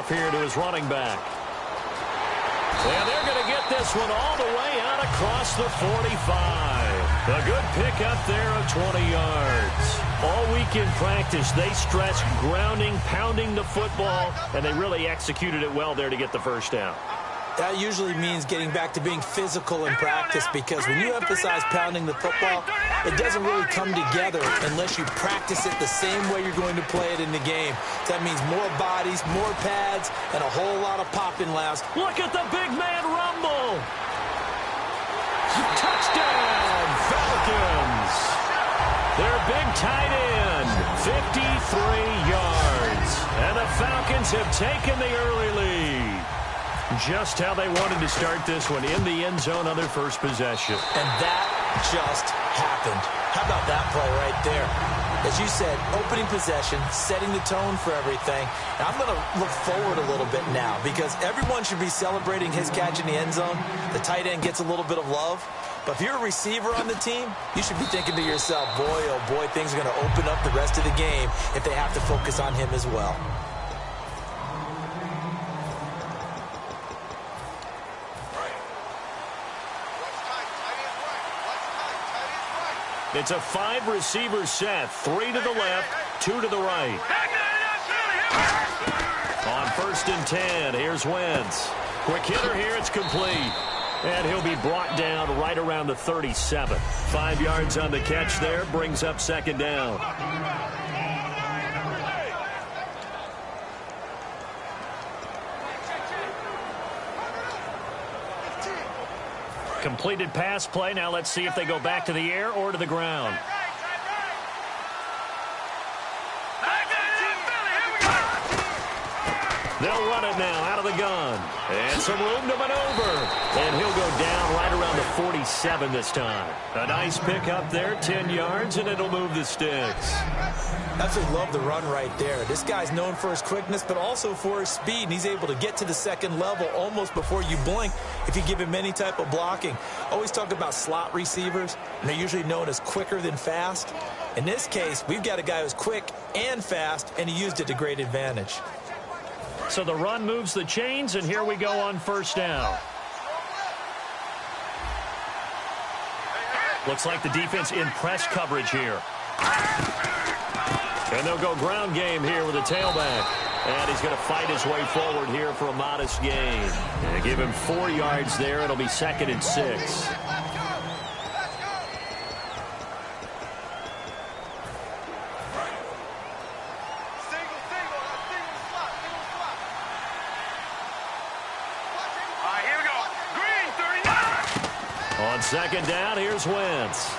off here to his running back. And they're going to get this one all the way out across the 45. A good pickup there of 20 yards. All week in practice, they stressed grounding, pounding the football, and they really executed it well there to get the first down. That usually means getting back to being physical in practice, because when you emphasize pounding the football, it doesn't really come together unless you practice it the same way you're going to play it in the game. That means more bodies, more pads, and a whole lot of popping laughs. Look at the big man rumble. Touchdown, Falcons. Their big tight end, 53 yards. And the Falcons have taken the early lead. Just how they wanted to start this one, in the end zone on their first possession. And that just happened. How about that play right there? As you said, opening possession, setting the tone for everything. And I'm going to look forward a little bit now, because everyone should be celebrating his catch in the end zone. The tight end gets a little bit of love. But if you're a receiver on the team, you should be thinking to yourself, boy, oh boy, things are going to open up the rest of the game if they have to focus on him as well. It's a 5-receiver set, 3 to the left, 2 to the right. On 1st and 10, here's Wentz. Quick hitter here, it's complete. And he'll be brought down right around the 37. 5 yards on the catch there, brings up 2nd down. Completed pass play. Now let's see if they go back to the air or to the ground. They'll run it now out of the gun. And some room to maneuver. And he'll go down right around the 47 this time. A nice pick up there, 10 yards, and it'll move the sticks. Absolutely love the run right there. This guy's known for his quickness, but also for his speed. And he's able to get to the second level almost before you blink if you give him any type of blocking. Always talk about slot receivers, and they're usually known as quicker than fast. In this case, we've got a guy who's quick and fast, and he used it to great advantage. So the run moves the chains, and here we go on 1st down. Looks like the defense in press coverage here. And they'll go ground game here with a tailback. And he's going to fight his way forward here for a modest gain. And give him 4 yards there. It'll be 2nd and 6. On 2nd down, here's Wentz.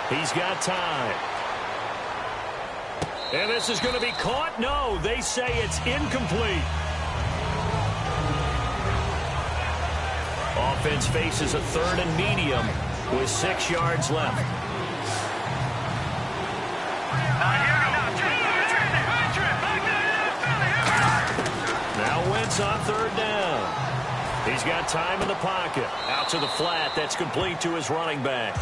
He's got time. And this is going to be caught. No, they say it's incomplete. Offense faces a 3rd and medium with 6 yards left. Now Wentz on 3rd down. He's got time in the pocket. Out to the flat. That's complete to his running back.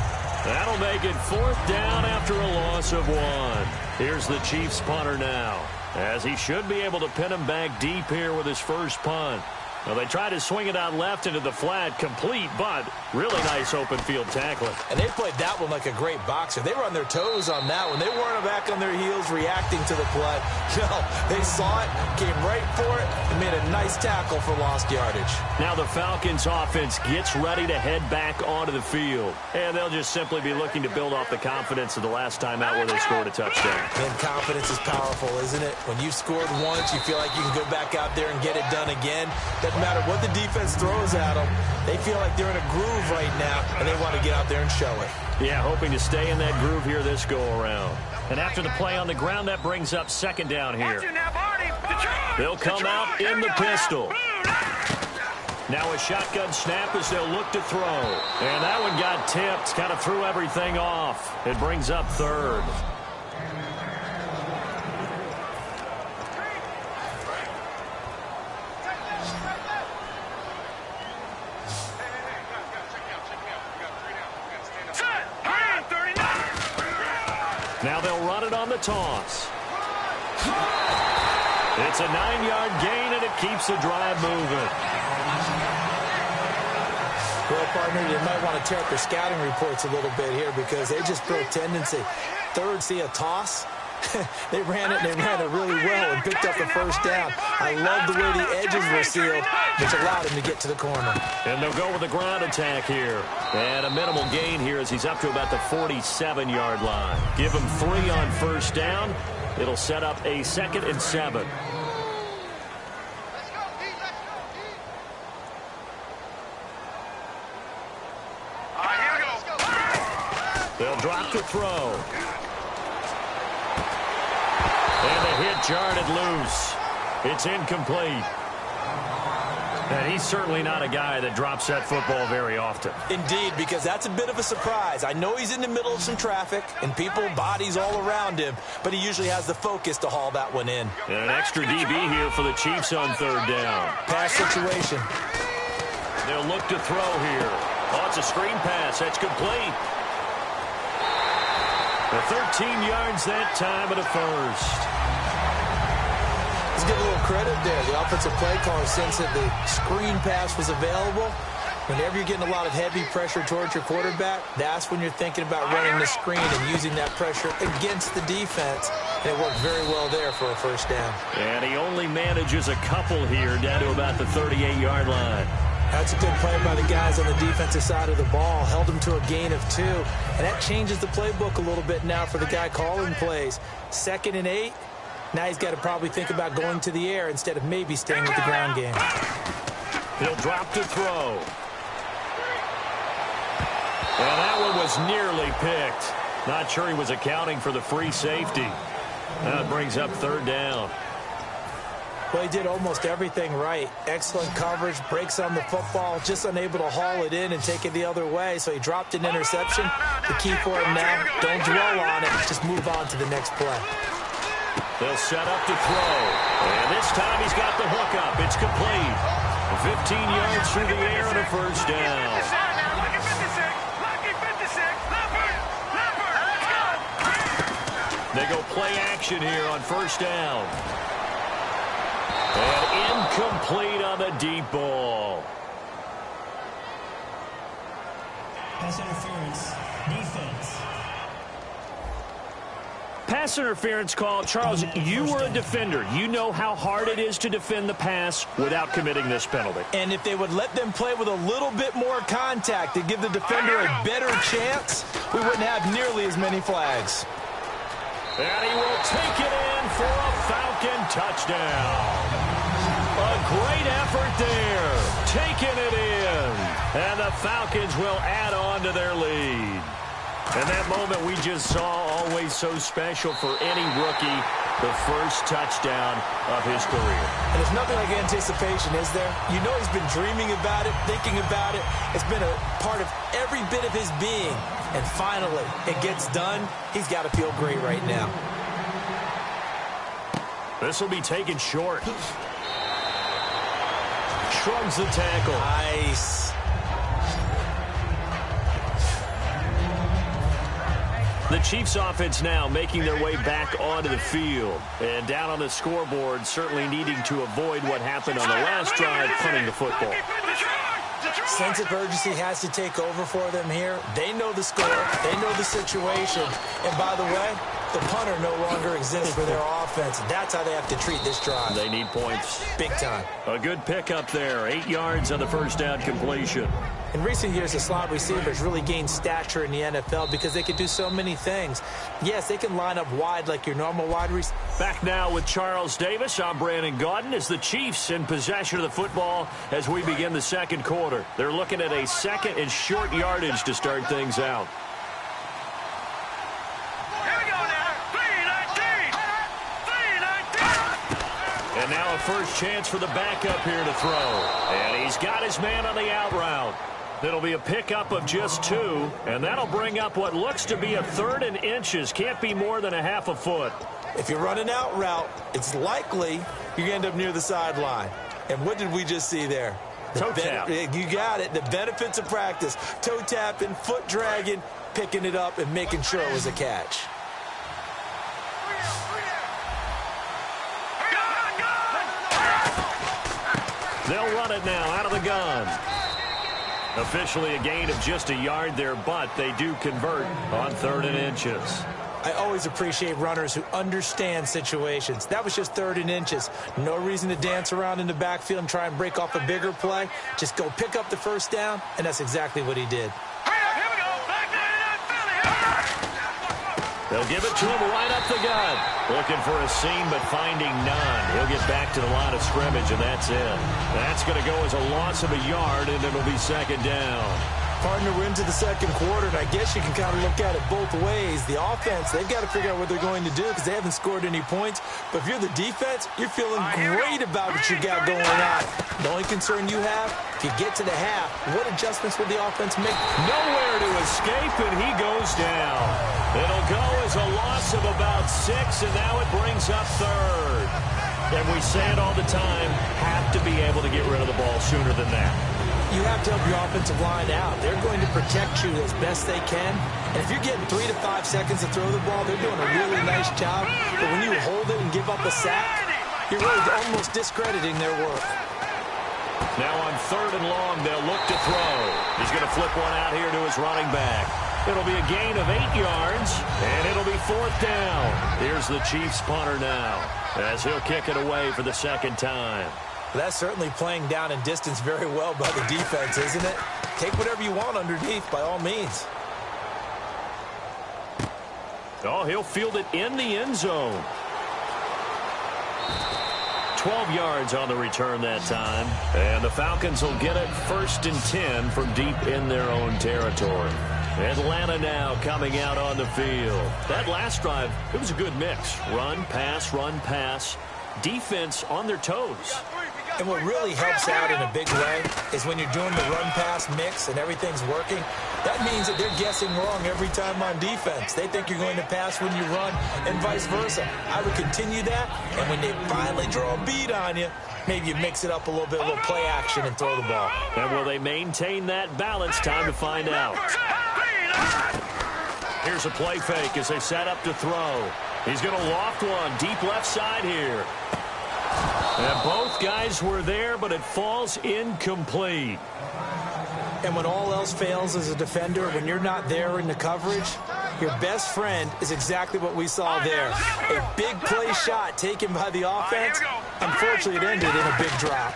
That'll make it 4th down after a loss of 1. Here's the Chiefs punter now, as he should be able to pin him back deep here with his first punt. Well, they try to swing it out left into the flat, complete, but really nice open field tackling. And they played that one like a great boxer. They were on their toes on that one. They weren't back on their heels reacting to the play. No, they saw it, came right for it, and made a nice tackle for lost yardage. Now the Falcons offense gets ready to head back onto the field. And they'll just simply be looking to build off the confidence of the last time out where they scored a touchdown. And confidence is powerful, isn't it? When you've scored once, you feel like you can go back out there and get it done again. Doesn't matter what the defense throws at them. They feel like they're in a groove right now, and they want to get out there and show it. Yeah, hoping to stay in that groove here this go-around. And after the play on the ground, that brings up 2nd down here. They'll come out in the pistol. Now a shotgun snap as they'll look to throw. And that one got tipped, kind of threw everything off. It brings up 3rd. Now they'll run it on the toss. It's a 9-yard gain, and it keeps the drive moving. Well, partner, you might want to tear up your scouting reports a little bit here because they just built tendency. Third, see a toss? They ran it, and they ran it really well and picked up the first down. I love the way the edges were sealed, which allowed him to get to the corner. And they'll go with the ground attack here. And a minimal gain here as he's up to about the 47-yard line. Give him 3 on first down. It'll set up a 2nd and 7. They'll drop the throw. And the hit jarred loose. It's incomplete. And he's certainly not a guy that drops that football very often. Indeed, because that's a bit of a surprise. I know he's in the middle of some traffic and people, bodies all around him, but he usually has the focus to haul that one in. And an extra DB here for the Chiefs on 3rd down. Pass situation. They'll look to throw here. Oh, it's a screen pass. That's complete. The 13 yards that time and a first. Let's give a little credit there. The offensive play caller, since that the screen pass was available, whenever you're getting a lot of heavy pressure towards your quarterback, that's when you're thinking about running the screen and using that pressure against the defense. And it worked very well there for a first down. And he only manages a couple here down to about the 38-yard line. That's a good play by the guys on the defensive side of the ball. Held them to a gain of 2. And that changes the playbook a little bit now for the guy calling plays. 2nd and 8. Now he's got to probably think about going to the air instead of maybe staying with the ground game. He'll drop to throw. And that one was nearly picked. Not sure he was accounting for the free safety. That brings up 3rd down. Well, he did almost everything right. Excellent coverage, breaks on the football, just unable to haul it in and take it the other way. So he dropped an interception. The key for him now, don't dwell on it. Just move on to the next play. They'll set up to throw. And this time he's got the hookup. It's complete. 15 yards through the air and a first down. They go play action here on first down. And incomplete on the deep ball. Pass interference. Defense. Pass interference call. Charles, you were a defender. You know how hard it is to defend the pass without committing this penalty. And if they would let them play with a little bit more contact to give the defender a better chance, we wouldn't have nearly as many flags. And he will take it in for a Falcon touchdown. A great effort there. Taking it in. And the Falcons will add on to their lead. And that moment we just saw, always so special for any rookie, the first touchdown of his career. And there's nothing like anticipation, is there? You know he's been dreaming about it, thinking about it. It's been a part of every bit of his being. And finally, it gets done. He's got to feel great right now. This will be taken short. Shrugs the tackle. Nice. The Chiefs offense now making their way back onto the field. And down on the scoreboard, certainly needing to avoid what happened on the last drive, punting the football. Sense of urgency has to take over for them here. They know the score. They know the situation. And by the way, the punter no longer exists for their offense. That's how they have to treat this drive. They need points. Big time. A good pickup there. 8 yards on the first down completion. In recent years, the slot receivers really gained stature in the NFL because they can do so many things. Yes, they can line up wide like your normal wide receiver. Back now with Charles Davis. I'm Brandon Gaudin as the Chiefs in possession of the football as we begin the second quarter. They're looking at a 2nd and short yardage to start things out. And now a first chance for the backup here to throw. And he's got his man on the out route. It'll be a pickup of just 2, and that'll bring up what looks to be a 3rd and inches. Can't be more than a half a foot. If you're running out route, it's likely you end up near the sideline. And what did we just see there? Toe tap. You got it. The benefits of practice. Toe tapping, foot dragging, picking it up, and making sure it was a catch. They'll run it now out of the gun. Officially a gain of just a yard there, but they do convert on 3rd and inches. I always appreciate runners who understand situations. That was just 3rd and inches. No reason to dance around in the backfield and try and break off a bigger play. Just go pick up the first down, and that's exactly what he did. They'll give it to him right up the gut. Looking for a seam, but finding none. He'll get back to the line of scrimmage, and that's it. That's going to go as a loss of a yard, and it'll be 2nd down. Partner, we're into the 2nd quarter, and I guess you can kind of look at it both ways. The offense, they've got to figure out what they're going to do because they haven't scored any points. But if you're the defense, you're feeling great about what you got going on. The only concern you have, if you get to the half, what adjustments will the offense make? Nowhere to escape, and he goes down. It'll go as a loss of about 6, and now it brings up 3rd. And we say it all the time, have to be able to get rid of the ball sooner than that. You have to help your offensive line out. They're going to protect you as best they can. And if you're getting 3 to 5 seconds to throw the ball, they're doing a really nice job. But when you hold it and give up a sack, you're really almost discrediting their work. Now on 3rd and long, they'll look to throw. He's going to flip one out here to his running back. It'll be a gain of 8 yards, and it'll be 4th down. Here's the Chiefs punter now, as he'll kick it away for the 2nd time. That's certainly playing down and distance very well by the defense, isn't it? Take whatever you want underneath, by all means. Oh, he'll field it in the end zone. 12 yards on the return that time. And the Falcons will get it 1st and 10 from deep in their own territory. Atlanta now coming out on the field. That last drive, it was a good mix. Run, pass, defense on their toes. And what really helps out in a big way is when you're doing the run-pass mix and everything's working, that means that they're guessing wrong every time on defense. They think you're going to pass when you run and vice versa. I would continue that, and when they finally draw a bead on you, maybe you mix it up a little bit, a little play action, and throw the ball. And will they maintain that balance? Time to find out. Here's a play fake as they set up to throw. He's going to loft one deep left side here. And both guys were there, but it falls incomplete. And when all else fails as a defender, when you're not there in the coverage, your best friend is exactly what we saw there. A big play shot taken by the offense. Unfortunately, it ended in a big drop.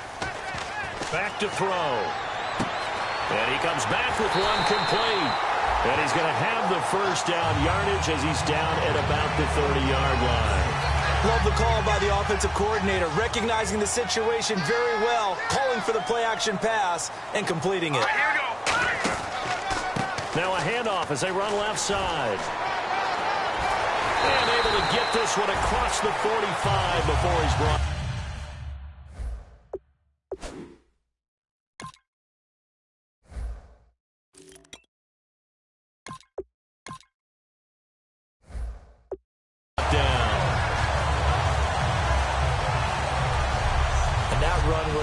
Back to throw. And he comes back with one complete. And he's going to have the 1st down yardage as he's down at about the 30-yard line. Love the call by the offensive coordinator, recognizing the situation very well, calling for the play-action pass, and completing it. Here we go. Now a handoff as they run left side. And able to get this one across the 45 before he's brought.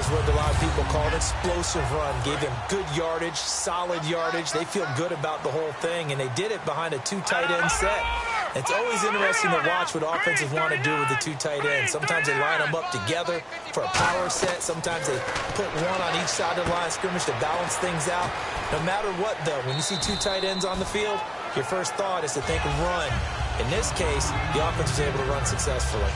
What a lot of people call an explosive run. Gave them good yardage, solid yardage. They feel good about the whole thing, and they did it behind a 2 tight end set. It's always interesting to watch what offenses want to do with the 2 tight ends. Sometimes they line them up together for a power set. Sometimes they put one on each side of the line of scrimmage to balance things out. No matter what, though, when you see 2 tight ends on the field, your first thought is to think run. In this case, the offense was able to run successfully.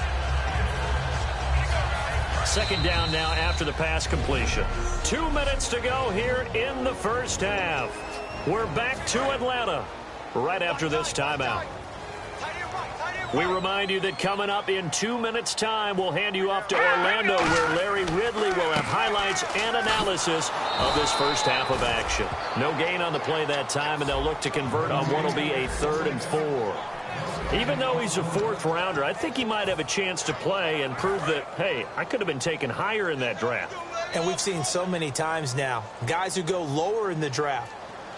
2nd down now after the pass completion. 2 minutes to go here in the 1st half. We're back to Atlanta right after this timeout. We remind you that coming up in 2 minutes' time, we'll hand you off to Orlando, where Larry Ridley will have highlights and analysis of this 1st half of action. No gain on the play that time, and they'll look to convert on what will be a 3rd and 4. Even though he's a 4th rounder, I think he might have a chance to play and prove that, hey, I could have been taken higher in that draft. And we've seen so many times now, guys who go lower in the draft,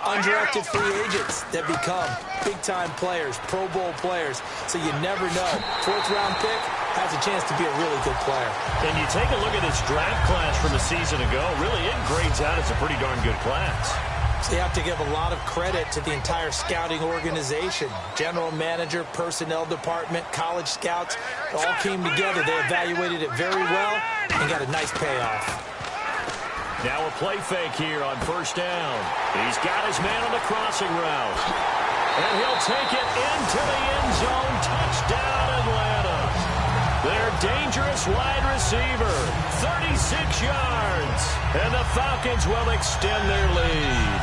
undrafted free agents that become big-time players, Pro Bowl players. So you never know. 4th-round pick has a chance to be a really good player. And you take a look at this draft class from a season ago, really it grades out as a pretty darn good class. So you have to give a lot of credit to the entire scouting organization. General manager, personnel department, college scouts, it all came together. They evaluated it very well and got a nice payoff. Now a play fake here on first down. He's got his man on the crossing route. And he'll take it into the end zone. Touchdown, Atlanta. Their dangerous wide receiver, 36 yards. And the Falcons will extend their lead.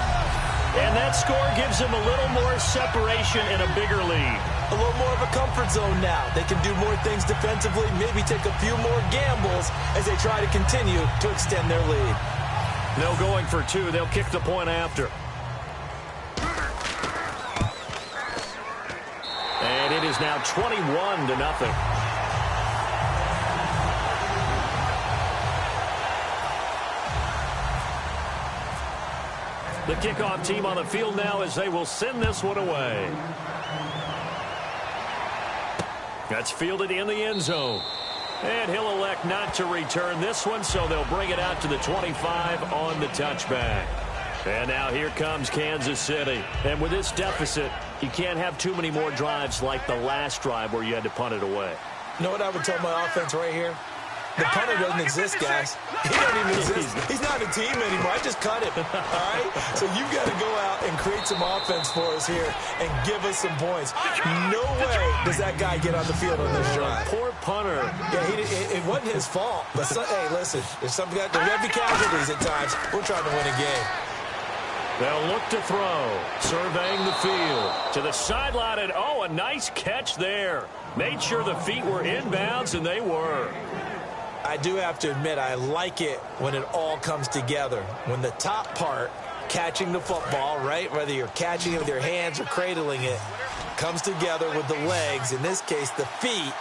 And that score gives them a little more separation and a bigger lead. A little more of a comfort zone now. They can do more things defensively, maybe take a few more gambles as they try to continue to extend their lead. No going for two. They'll kick the point after. And it is now 21-0. The kickoff team on the field now as they will send this one away. That's fielded in the end zone. And he'll elect not to return this one, so they'll bring it out to the 25 on the touchback. And now here comes Kansas City. And with this deficit, you can't have too many more drives like the last drive where you had to punt it away. You know what I would tell my offense right here? The punter doesn't exist, guys. He doesn't even exist. He's not a team anymore. I just cut him, all right? So you've got to go out and create some offense for us here and give us some points. No way does that guy get on the field on this drive. Poor punter. Yeah, it wasn't his fault. But, hey, listen, there's got to be casualties at times. We're trying to win a game. They'll look to throw, surveying the field to the sideline, and a nice catch there. Made sure the feet were inbounds, and they were. I do have to admit, I like it when it all comes together. When the top part, catching the football, right, whether you're catching it with your hands or cradling it, comes together with the legs, in this case the feet,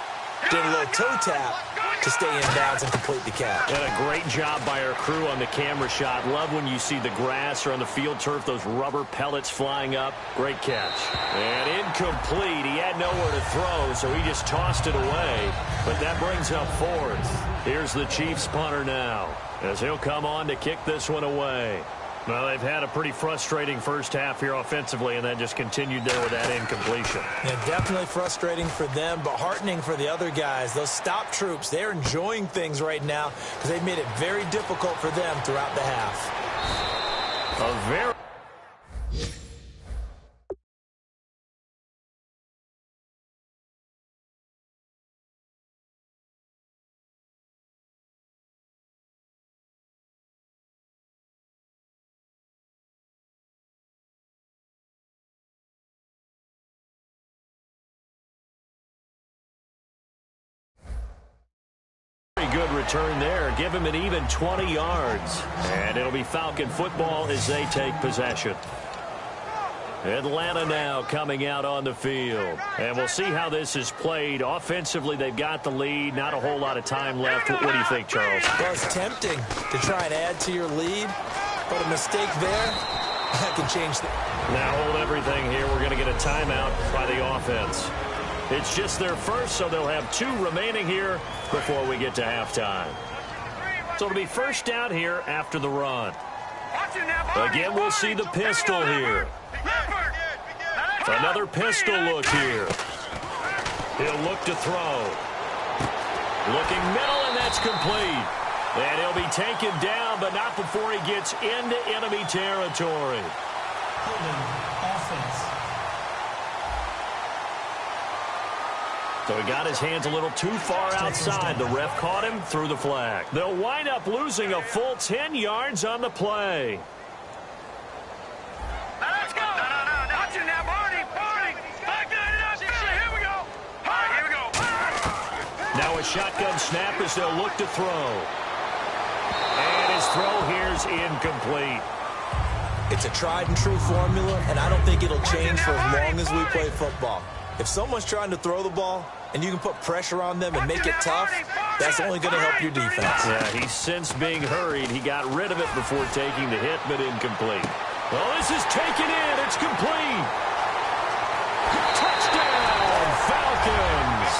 did a little toe tap to stay in bounds and complete the catch. And a great job by our crew on the camera shot. Love when you see the grass or on the field turf, those rubber pellets flying up. Great catch. And incomplete. He had nowhere to throw, so he just tossed it away. But that brings up fourth. Here's the Chiefs punter now, as he'll come on to kick this one away. Well, they've had a pretty frustrating first half here offensively, and that just continued there with that incompletion. Yeah, definitely frustrating for them, but heartening for the other guys. Those stop troops, they're enjoying things right now because they've made it very difficult for them throughout the half. A very... good return there. Give him an even 20 yards. And it'll be Falcon football as they take possession. Atlanta now coming out on the field. And we'll see how this is played. Offensively, they've got the lead. Not a whole lot of time left. What do you think, Charles? Well, it's tempting to try and add to your lead, but a mistake there, that can change the... Now hold everything here. We're going to get a timeout by the offense. It's just their first, so they'll have 2 remaining here before we get to halftime. So it'll be first down here after the run. Again, we'll see the pistol here. Another pistol look here. He'll look to throw. Looking middle, and that's complete. And he'll be taken down, but not before he gets into enemy territory. Offense. So he got his hands a little too far outside. The ref caught him, threw the flag. They'll wind up losing a full 10 yards on the play. Let's go. No. Watch it now, Barney. Here we go. All right, here we go. Now a shotgun snap as they'll look to throw. And his throw here's incomplete. It's a tried and true formula, and I don't think it'll change for as long as we play football. If someone's trying to throw the ball and you can put pressure on them and make it tough, that's only going to help your defense. Yeah, he's since being hurried. He got rid of it before taking the hit, but incomplete. Well, this is taken in. It's complete. Touchdown, Falcons.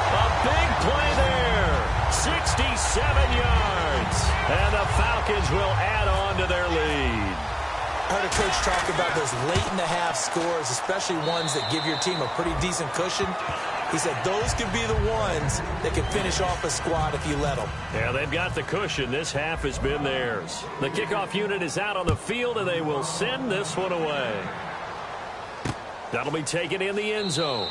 A big play there. 67 yards. And the Falcons will add on to their lead. I heard a coach talk about those late-in-the-half scores, especially ones that give your team a pretty decent cushion. He said those could be the ones that can finish off a squad if you let them. Yeah, they've got the cushion. This half has been theirs. The kickoff unit is out on the field, and they will send this one away. That'll be taken in the end zone.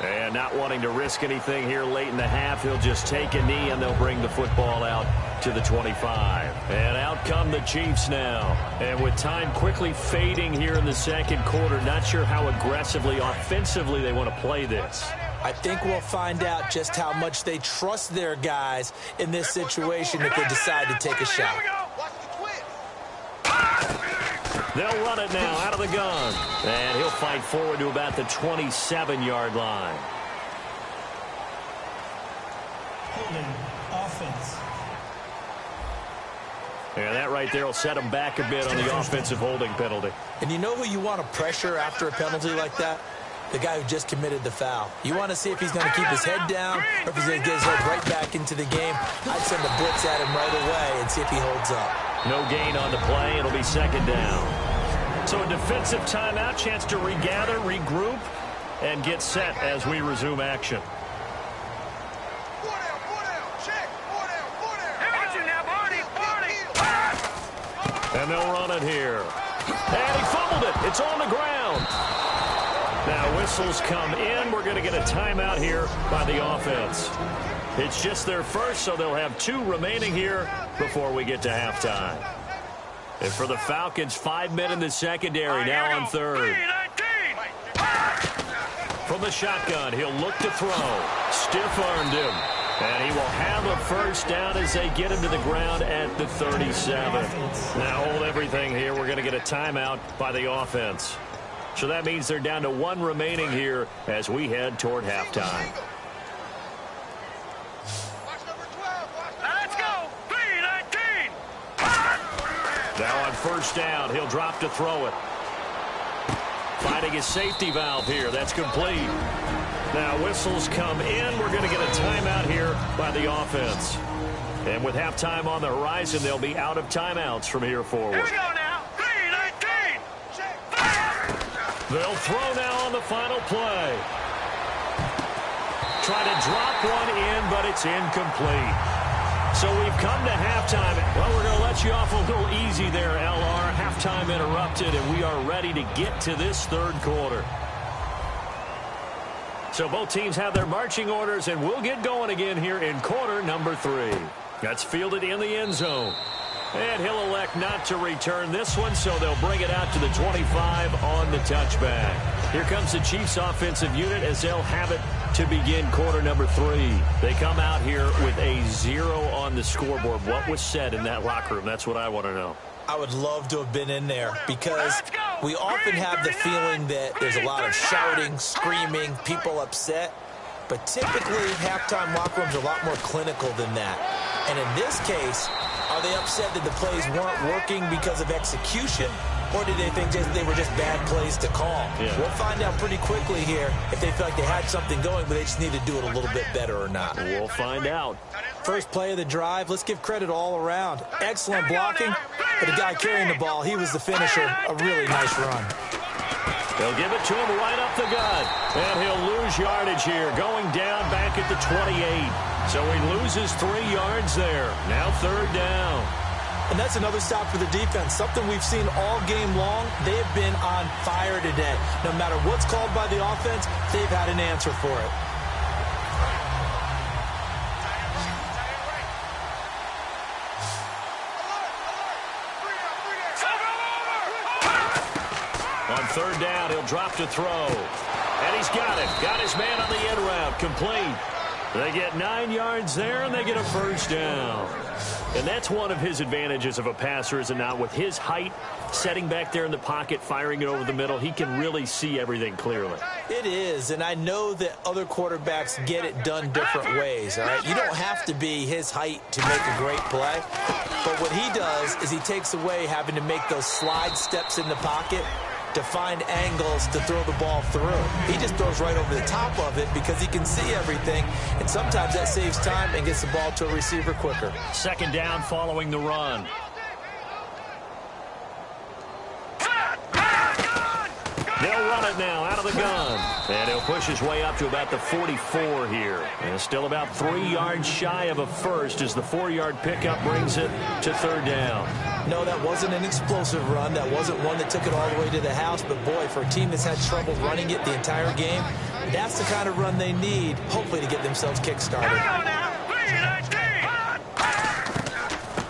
And not wanting to risk anything here late in the half, he'll just take a knee, and they'll bring the football out to the 25. And out come the Chiefs now. And with time quickly fading here in the second quarter, not sure how aggressively, offensively they want to play this. I think we'll find out just how much they trust their guys in this situation if they decide to take a shot. They'll run it now out of the gun. And he'll fight forward to about the 27-yard line. Holding offense. And that right there will set him back a bit on the offensive holding penalty. And you know who you want to pressure after a penalty like that? The guy who just committed the foul. You want to see if he's going to keep his head down or if he's going to get his head right back into the game. I'd send a blitz at him right away and see if he holds up. No gain on the play. It'll be second down. So a defensive timeout, chance to regather, regroup, and get set as we resume action. And they'll run it here. And he fumbled it. It's on the ground. Now whistles come in. We're going to get a timeout here by the offense. It's just their first, so they'll have 2 remaining here before we get to halftime. And for the Falcons, 5 men in the secondary, now on third. From the shotgun, he'll look to throw. Stiff-armed him. And he will have a first down as they get him to the ground at the 37. Now hold everything here. We're going to get a timeout by the offense. So that means they're down to 1 remaining here as we head toward halftime. Let's go. 3-19. Now on first down, he'll drop to throw it. Finding his safety valve here. That's complete. Now whistles come in. We're going to get a timeout here by the offense. And with halftime on the horizon, they'll be out of timeouts from here forward. Here we go now. 3-19. They'll throw now on the final play. Try to drop one in, but it's incomplete. So we've come to halftime. Well, we're going to let you off a little easy there, LR. Halftime interrupted, and we are ready to get to this third quarter. So both teams have their marching orders, and we'll get going again here in quarter number 3. That's fielded in the end zone. And he'll elect not to return this one, so they'll bring it out to the 25 on the touchback. Here comes the Chiefs offensive unit as they'll have it to begin quarter number 3. They come out here with a 0 on the scoreboard. What was said in that locker room? That's what I want to know. I would love to have been in there because we often have the feeling that there's a lot of shouting, screaming, people upset. But typically, halftime locker rooms are a lot more clinical than that. And in this case, are they upset that the plays weren't working because of execution? Or did they think they were just bad plays to call? Yeah. We'll find out pretty quickly here if they feel like they had something going, but they just need to do it a little bit better or not. We'll find out. First play of the drive, let's give credit all around. Excellent blocking, but the guy carrying the ball, he was the finisher. A really nice run. They'll give it to him right up the gut. And he'll lose yardage here, going down back at the 28. So he loses 3 yards there. Now third down. And that's another stop for the defense. Something we've seen all game long. They have been on fire today. No matter what's called by the offense, they've had an answer for it. On third down, he'll drop to throw. And he's got it. Got his man on the end route. Complete. They get 9 yards there, and they get a first down. And that's one of his advantages of a passer, is it not? With his height, setting back there in the pocket, firing it over the middle, he can really see everything clearly. It is, and I know that other quarterbacks get it done different ways, all right? You don't have to be his height to make a great play. But what he does is he takes away having to make those slide steps in the pocket to find angles to throw the ball through. He just throws right over the top of it because he can see everything, and sometimes that saves time and gets the ball to a receiver quicker. Second down following the run. They'll run it now out of the gun. And he'll push his way up to about the 44 here. And still about 3 yards shy of a first as the 4-yard pickup brings it to third down. No, that wasn't an explosive run. That wasn't one that took it all the way to the house. But, boy, for a team that's had trouble running it the entire game, that's the kind of run they need, hopefully, to get themselves kick-started.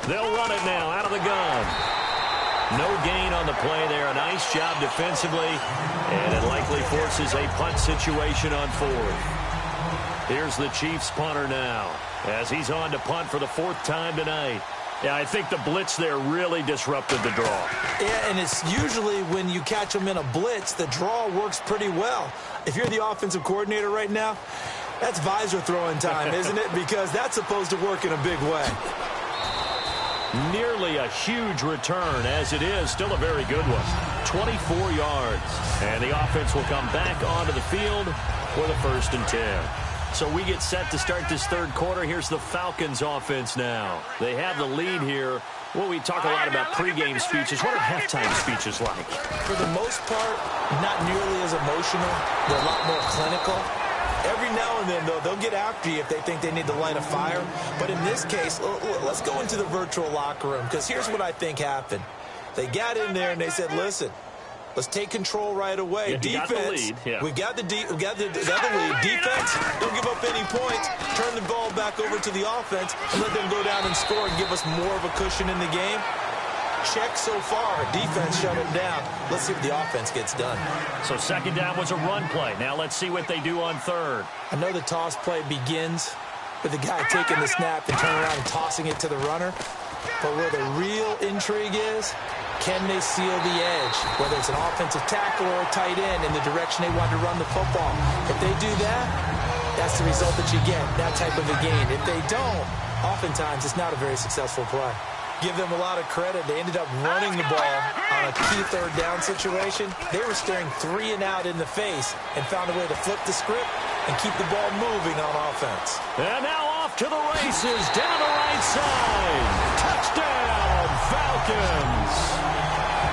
They'll run it now out of the gun. No gain on the play there. A nice job defensively, and it likely forces a punt situation on fourth. Here's the Chiefs punter now as he's on to punt for the 4th time tonight. Yeah, I think the blitz there really disrupted the draw. Yeah, and it's usually when you catch them in a blitz, the draw works pretty well. If you're the offensive coordinator right now, that's visor throwing time, isn't it? Because that's supposed to work in a big way. Nearly a huge return, as it is still a very good one. 24 yards. And the offense will come back onto the field for the 1st and 10. So we get set to start this third quarter. Here's the Falcons offense now. They have the lead here. Well, we talk a lot about pregame speeches. What are halftime speeches like? For the most part, not nearly as emotional. They're a lot more clinical. Every now and then, though, they'll get after you if they think they need to light a fire. But in this case, let's go into the virtual locker room, because here's what I think happened. They got in there and they said, listen, let's take control right away. Yeah, Defense, we got the lead. Defense, don't give up any points. Turn the ball back over to the offense and let them go down and score and give us more of a cushion in the game. Check so far. Defense shut them down. Let's see what the offense gets done. So 2nd down was a run play. Now let's see what they do on 3rd. I know the toss play begins with the guy taking the snap and turning around and tossing it to the runner. But where the real intrigue is, can they seal the edge? Whether it's an offensive tackle or a tight end in the direction they want to run the football. If they do that, that's the result that you get, that type of a gain. If they don't, oftentimes it's not a very successful play. Give them a lot of credit. They ended up running the ball on a key 3rd down situation. They were staring 3 and out in the face and found a way to flip the script and keep the ball moving on offense. And now off to the races down the right side. Touchdown, Falcons.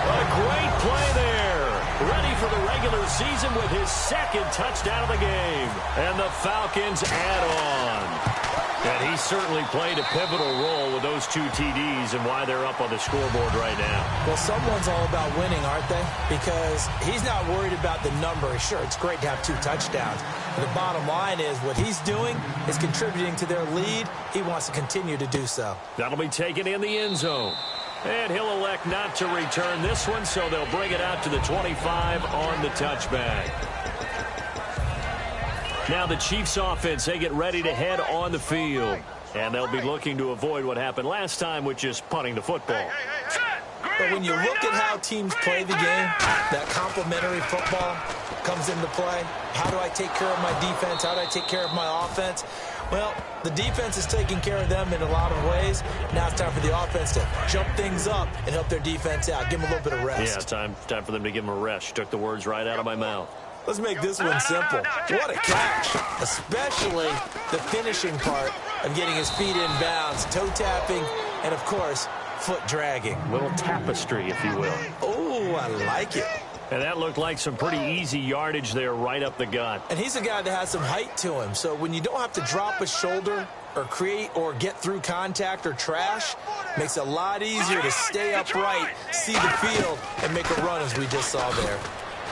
A great play there. Ready for the regular season with his 2nd touchdown of the game. And the Falcons add on. And he certainly played a pivotal role with those 2 TDs and why they're up on the scoreboard right now. Well, someone's all about winning, aren't they? Because he's not worried about the number. Sure, it's great to have 2 touchdowns. But the bottom line is what he's doing is contributing to their lead. He wants to continue to do so. That'll be taken in the end zone. And he'll elect not to return this one, so they'll bring it out to the 25 on the touchback. Now the Chiefs offense, they get ready to head on the field. And they'll be looking to avoid what happened last time, which is punting the football. But when you look at how teams play the game, that complementary football comes into play. How do I take care of my defense? How do I take care of my offense? Well, the defense is taking care of them in a lot of ways. Now it's time for the offense to jump things up and help their defense out. Give them a little bit of rest. Yeah, time for them to give them a rest. You took the words right out of my mouth. Let's make this one simple. What a catch, especially the finishing part of getting his feet in bounds, toe tapping, and, of course, foot dragging. Little tapestry, if you will. Oh, I like it. And that looked like some pretty easy yardage there right up the gut. And he's a guy that has some height to him, so when you don't have to drop a shoulder or create or get through contact or trash, makes it a lot easier to stay upright, see the field, and make a run as we just saw there.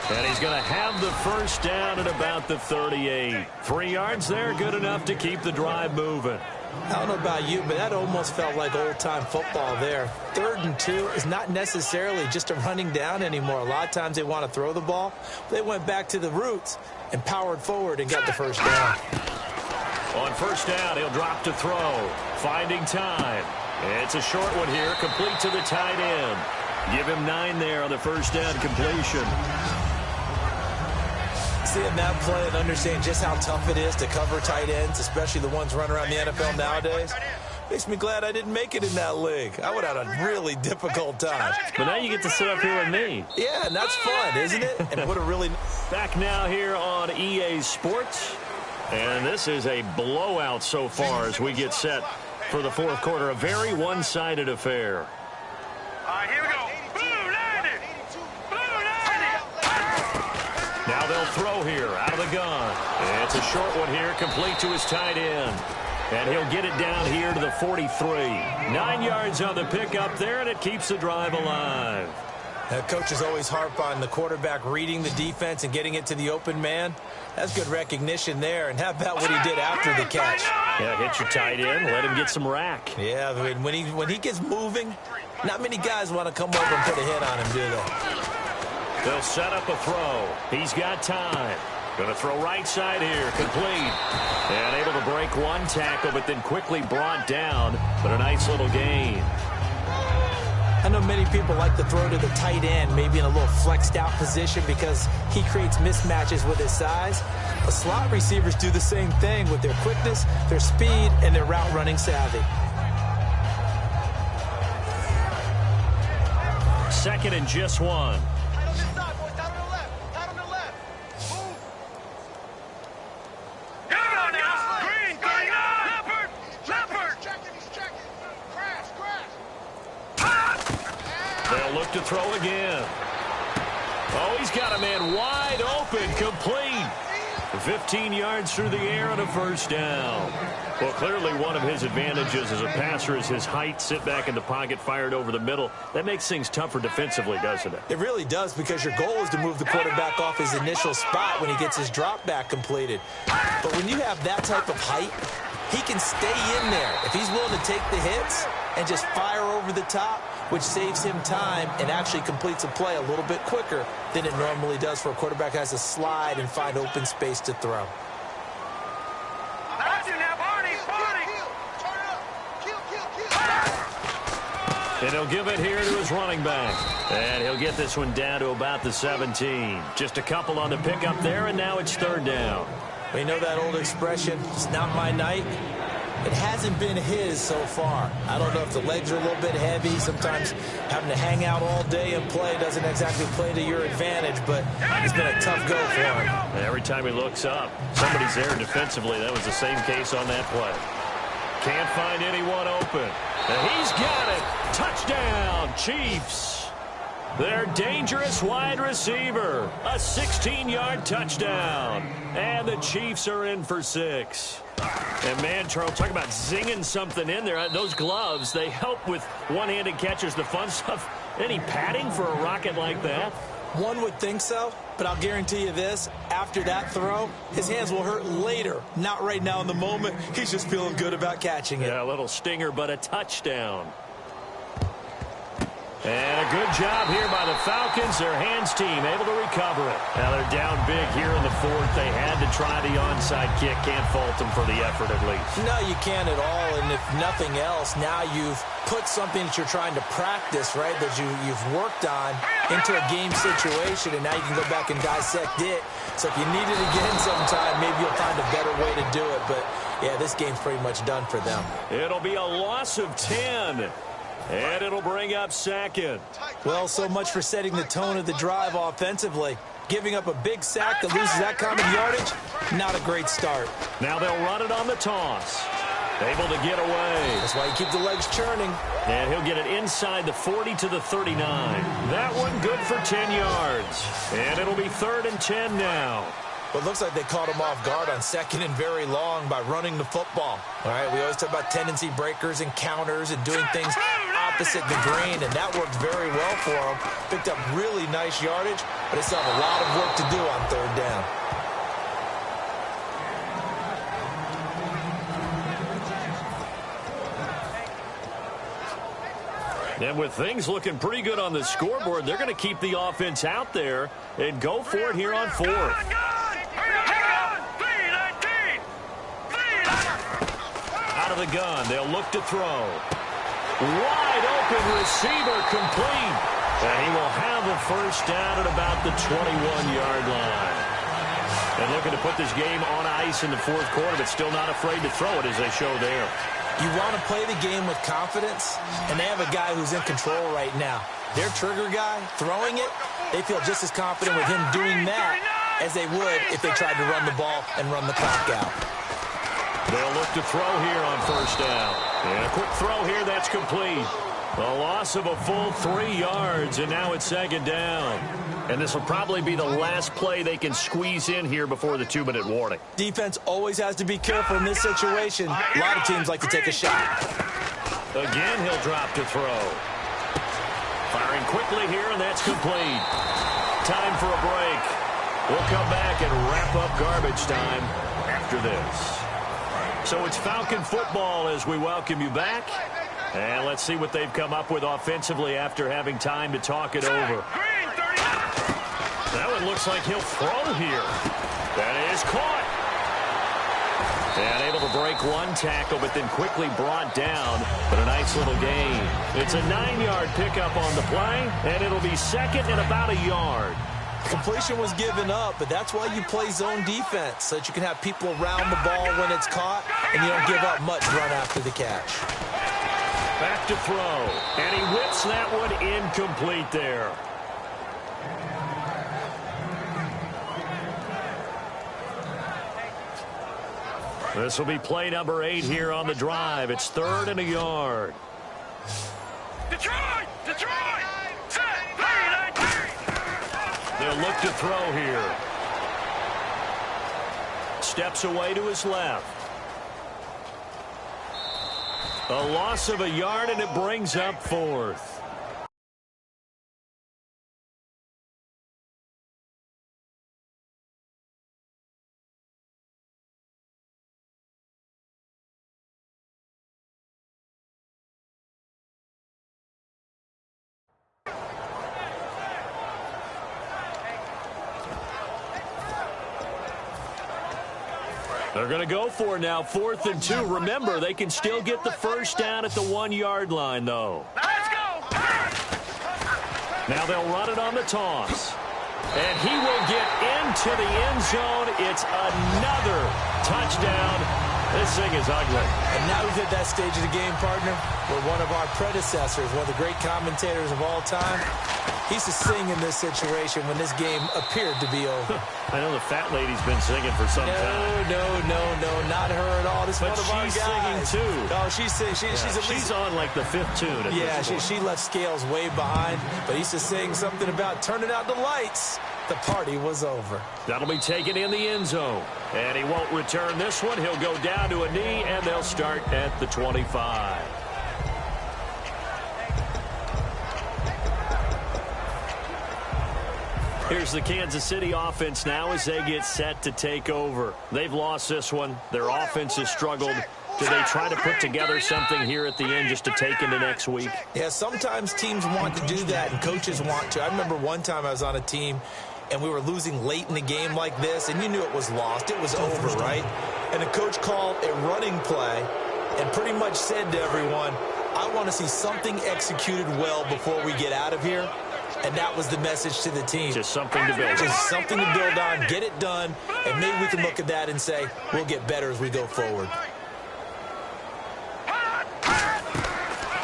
And he's going to have the first down at about the 38. 3 yards there, good enough to keep the drive moving. I don't know about you, but that almost felt like old-time football there. 3rd and 2 is not necessarily just a running down anymore. A lot of times they want to throw the ball. They went back to the roots and powered forward and got the first down. On first down, he'll drop to throw. Finding time. It's a short one here, complete to the tight end. Give him 9 there on the first down completion. Seeing that play and understanding just how tough it is to cover tight ends, especially the ones running around the NFL nowadays, makes me glad I didn't make it in that league. I would have had a really difficult time. But now you get to sit up here with me. Yeah, and that's fun, isn't it? And what a really... Back now here on EA Sports. And this is a blowout so far as we get set for the 4th quarter. A very one-sided affair. All right, here we go. Blue 90. Blue 90. Now they'll throw here out of the gun. It's a short one here, complete to his tight end. And he'll get it down here to the 43. 9 yards on the pickup there, and it keeps the drive alive. Coaches always harp on the quarterback reading the defense and getting it to the open man. That's good recognition there. And how about what he did after the catch? Yeah, hit your tight end, let him get some rack. Yeah, when he gets moving, not many guys want to come over and put a hit on him, do they? They'll set up a throw. He's got time. Going to throw right side here, complete. And able to break one tackle, but then quickly brought down. But a nice little gain. I know many people like to throw to the tight end, maybe in a little flexed out position because he creates mismatches with his size. But slot receivers do the same thing with their quickness, their speed, and their route running savvy. Second and just one. They'll look to throw again. Oh, he's got a man wide open, complete. 15 yards through the air and a first down. Well, clearly one of his advantages as a passer is his height. Sit back in the pocket, fired over the middle. That makes things tougher defensively, doesn't it? It really does, because your goal is to move the quarterback off his initial spot when he gets his drop back completed. But when you have that type of height, he can stay in there. If he's willing to take the hits and just fire over the top, which saves him time and actually completes a play a little bit quicker than it normally does for a quarterback who has to slide and find open space to throw. And he'll give it here to his running back. And he'll get this one down to about the 17. Just a couple on the pickup there, and now it's third down. We know that old expression, it's not my night. It hasn't been his so far. I don't know if the legs are a little bit heavy. Sometimes having to hang out all day and play doesn't exactly play to your advantage, but it's been a tough go for him. And every time he looks up, somebody's there defensively. That was the same case on that play. Can't find anyone open. And he's got it. Touchdown, Chiefs. Their dangerous wide receiver. A 16-yard touchdown. And the Chiefs are in for 6. And, man, Charles, talk about zinging something in there. Those gloves, they help with one-handed catches, the fun stuff. Any padding for a rocket like that? One would think so, but I'll guarantee you this. After that throw, his hands will hurt later. Not right now in the moment. He's just feeling good about catching it. Yeah, a little stinger, but a touchdown. And a good job here by the Falcons. Their hands team able to recover it. Now they're down big here in the fourth. They had to try the onside kick. Can't fault them for the effort at least. No, you can't at all. And if nothing else, now you've put something that you're trying to practice, right, that you've worked on into a game situation, and now you can go back and dissect it. So if you need it again sometime, maybe you'll find a better way to do it. But, yeah, this game's pretty much done for them. It'll be a loss of 10. And it'll bring up second. Well, so much for setting the tone of the drive offensively. Giving up a big sack that loses that kind of yardage, not a great start. Now they'll run it on the toss. Able to get away. That's why you keep the legs churning. And he'll get it inside the 40 to the 39. That one good for 10 yards. And it'll be 3rd and 10 now. Well, it looks like they caught him off guard on 2nd and very long by running the football. All right, we always talk about tendency breakers and counters and doing things opposite the grain, and that worked very well for him. Picked up really nice yardage, but they still have a lot of work to do on 3rd down. And with things looking pretty good on the scoreboard, they're going to keep the offense out there and go for it here on 4th. Out of the gun, they'll look to throw. Wide open receiver, complete. And he will have a first down at about the 21-yard line. And looking to put this game on ice in the 4th quarter, but still not afraid to throw it as they show there. You want to play the game with confidence, and they have a guy who's in control right now. Their trigger guy, throwing it, they feel just as confident with him doing that as they would if they tried to run the ball and run the clock out. They'll look to throw here on 1st down. And a quick throw here, that's complete. A loss of a full 3 yards, and now it's second down. And this will probably be the last play they can squeeze in here before the 2-minute warning. Defense always has to be careful in this situation. A lot of teams like to take a shot. Again, he'll drop to throw. Firing quickly here, and that's complete. Time for a break. We'll come back and wrap up garbage time after this. So it's Falcon football as we welcome you back. And let's see what they've come up with offensively after having time to talk it over. That one looks like he'll throw here. That is caught. And able to break one tackle, but then quickly brought down. But a nice little gain. It's a 9-yard pickup on the play, and it'll be second and about a yard. Completion was given up, but that's why you play zone defense, so that you can have people around the ball when it's caught, and you don't give up much run after the catch. Back to throw, and he whips that one incomplete there. This will be play number 8 here on the drive. It's 3rd and a yard. Detroit! Detroit! Set! Play! They'll look to throw here. Steps away to his left. A loss of a yard, and it brings up 4th. They're going to go for now, 4th and 2. Remember, they can still get the first down at the 1-yard line, though. Let's go! Now they'll run it on the toss. And he will get into the end zone. It's another touchdown. This thing is ugly. And now we've hit that stage of the game, partner, where one of our predecessors, one of the great commentators of all time, he used to sing in this situation when this game appeared to be over. I know the fat lady's been singing for some time. No, not her at all. This is one of our guys. But she's singing, too. Oh, she's singing. She's on like the 5th tune. Yeah, she left Scales way behind, but he used to sing something about turning out the lights. The party was over. That'll be taken in the end zone. And he won't return this one. He'll go down to a knee, and they'll start at the 25. Here's the Kansas City offense now as they get set to take over. They've lost this one. Their offense has struggled. Do they try to put together something here at the end just to take into next week? Yeah, sometimes teams want to do that, and coaches want to. I remember one time I was on a team, and we were losing late in the game like this, and you knew it was lost. It was over, right? And the coach called a running play and pretty much said to everyone, I want to see something executed well before we get out of here. And that was the message to the team. Just something to build on. Just something to build on, get it done, and maybe we can look at that and say, we'll get better as we go forward.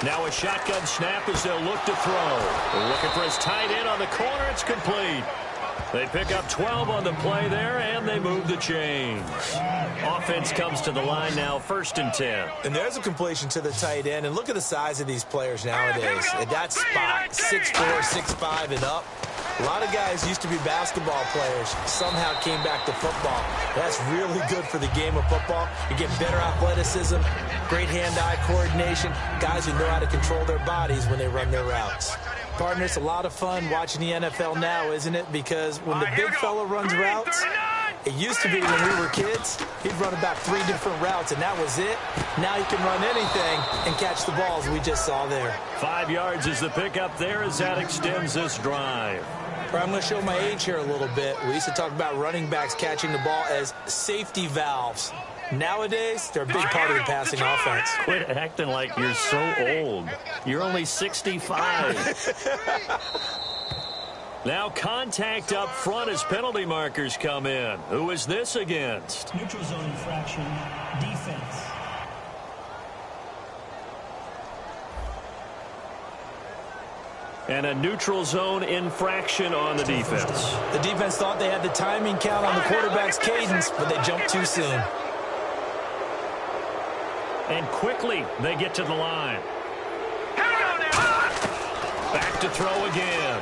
Now a shotgun snap as they'll look to throw. They're looking for his tight end on the corner. It's complete. They pick up 12 on the play there, and they move the chains. Offense comes to the line now, 1st and 10. And there's a completion to the tight end. And look at the size of these players nowadays. At that spot, 6'4", 6'5", and up. A lot of guys used to be basketball players, somehow came back to football. That's really good for the game of football. You get better athleticism, great hand-eye coordination, guys who know how to control their bodies when they run their routes. Partner, it's a lot of fun watching the NFL now, isn't it? Because when the big fella runs routes, it used to be when we were kids, he'd run about 3 different routes, and that was it. Now he can run anything and catch the balls we just saw there. 5 yards is the pickup there as that extends this drive. I'm going to show my age here a little bit. We used to talk about running backs catching the ball as safety valves. Nowadays, they're a big part of the passing offense. Quit acting like you're so old. You're only 65. Now contact up front as penalty markers come in. Who is this against? Neutral zone infraction, defense. And a neutral zone infraction on the defense. The defense thought they had the timing count on the quarterback's cadence, but they jumped too soon. And quickly, they get to the line. Here we go now. Back to throw again.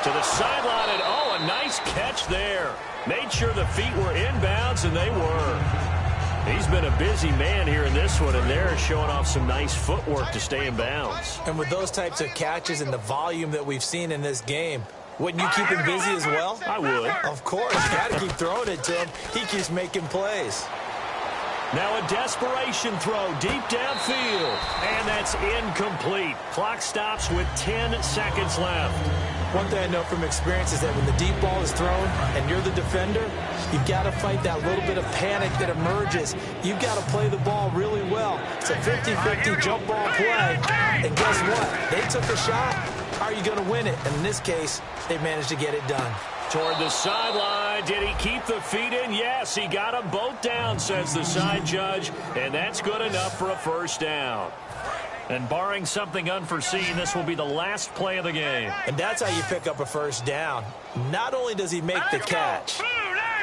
To the sideline, and oh, a nice catch there. Made sure the feet were inbounds, and they were. He's been a busy man here in this one, and they're showing off some nice footwork to stay in bounds. And with those types of catches and the volume that we've seen in this game, wouldn't you keep him busy as well? I would. Of course. You got to keep throwing it to him. He keeps making plays. Now a desperation throw deep downfield. And that's incomplete. Clock stops with 10 seconds left. One thing I know from experience is that when the deep ball is thrown and you're the defender, you've got to fight that little bit of panic that emerges. You've got to play the ball really well. It's a 50-50 jump ball play. And guess what? They took a shot. How are you going to win it? And in this case, they managed to get it done. Toward the sideline. Did he keep the feet in? Yes, he got them both down, says the side judge. And that's good enough for a first down. And barring something unforeseen, this will be the last play of the game. And that's how you pick up a first down. Not only does he make the catch,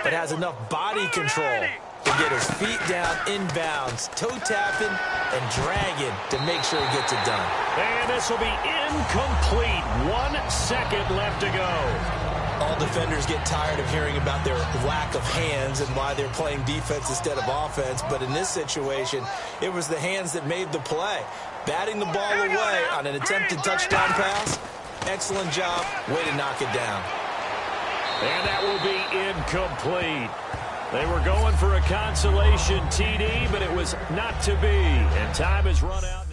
but has enough body control to get his feet down inbounds, toe tapping and dragging to make sure he gets it done. And this will be incomplete. 1 second left to go. All defenders get tired of hearing about their lack of hands and why they're playing defense instead of offense. But in this situation, it was the hands that made the play. Batting the ball away on an attempted touchdown pass. Excellent job. Way to knock it down. And that will be incomplete. They were going for a consolation TD, but it was not to be. And time has run out.